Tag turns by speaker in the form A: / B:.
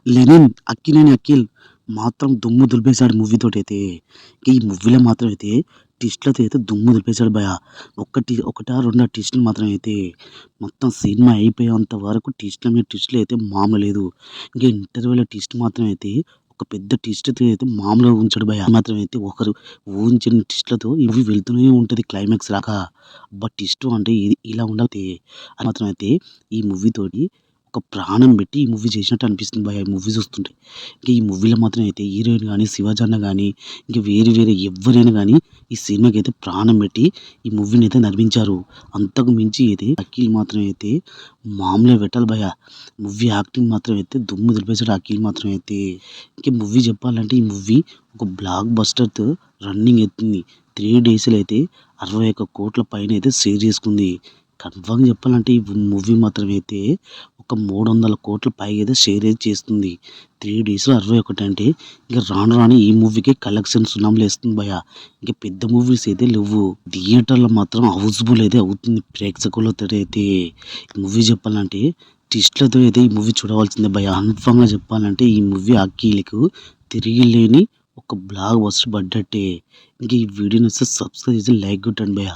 A: Lenin, Akkineni Akhil మాత్రం దుమ్ము దులిపేసాడు మూవీతోటైతే. ఈ మూవీలో మాత్రం అయితే ట్విస్ట్‌లతో అయితే దుమ్ము దులిపేసాడు భయ్యా. ఒకటా రెండా ట్విస్ట్‌లు మాత్రం అయితే మొత్తం సినిమా అయిపోయేంత వరకు ట్విస్ట్‌ల మీద ట్విస్ట్‌లు అయితే మామూలు లేదు. ఇంక ఇంటర్వెల్‌లో ట్విస్ట్ మాత్రం అయితే ఒక పెద్ద ట్విస్ట్‌తో అయితే మామూలుగా ఉంచడు భయ్యా. మాత్రం అయితే ఒకరు ఊహించని ట్విస్ట్‌లతో ఇవి వెళ్తూనే ఉంటది క్లైమాక్స్ దాకా. అబ్బా! ట్విస్ట్ అంటే ఇది ఇలా ఉండాలి. అది మాత్రం అయితే ఈ మూవీతోటి ఒక ప్రాణం పెట్టి ఈ మూవీ చేసినట్టు అనిపిస్తుంది భయ్యా ఈ మూవీ చూస్తుంటే. ఇంక ఈ మూవీలో మాత్రం అయితే హీరోయిన్ గాని, శివాజీ అన్న గాని, ఇంక వేరే ఎవ్వరైనా గాని ఈ సినిమాకైతే ప్రాణం పెట్టి ఈ మూవీనైతే నిర్మించారు. అంతకు మించి అయితే అఖిల్ మాత్రం అయితే మామూలుగా పెట్టాలి భయ్యా. మూవీ యాక్టింగ్ మాత్రం అయితే దుమ్ము దులిపేసాడు అఖిల్ మాత్రం అయితే. ఇంక మూవీ చెప్పాలంటే ఈ మూవీ ఒక బ్లాక్ బస్టర్‌తో రన్నింగ్ ఎత్తింది. 3 డేస్‌లో అయితే 61,00,00,000 పైన అయితే షేర్ చేసుకుంది. కన్ఫర్మ్‌గా చెప్పాలంటే ఈ మూవీ మాత్రం అయితే ఒక 300,00,00,000 పైగా అయితే షేర్ అయితే చేస్తుంది. 3 డేస్‌లో 61 అంటే ఇక రాను రాను ఈ మూవీకే కలెక్షన్ సునామీ లేస్తుంది భయ్యా. ఇంక పెద్ద మూవీస్ అయితే లెవ్వు. థియేటర్‌లో మాత్రం హౌస్‌ఫుల్ అయితే అవుతుంది ప్రేక్షకులతోటైతే. ఈ మూవీ చెప్పాలంటే ట్విస్ట్‌లతో అయితే ఈ మూవీ చూడవలసిందే భయ్యా. కన్ఫర్మ్‌గా చెప్పాలంటే ఈ మూవీ అఖిల్‌కు తిరిగిలేని ఒక బ్లాక్ బస్టర్ పడ్డట్టే. ఇంక ఈ వీడియో నచ్చితే సబ్స్క్రైబ్ చేసి లైక్ కొట్టండి భయ్యా.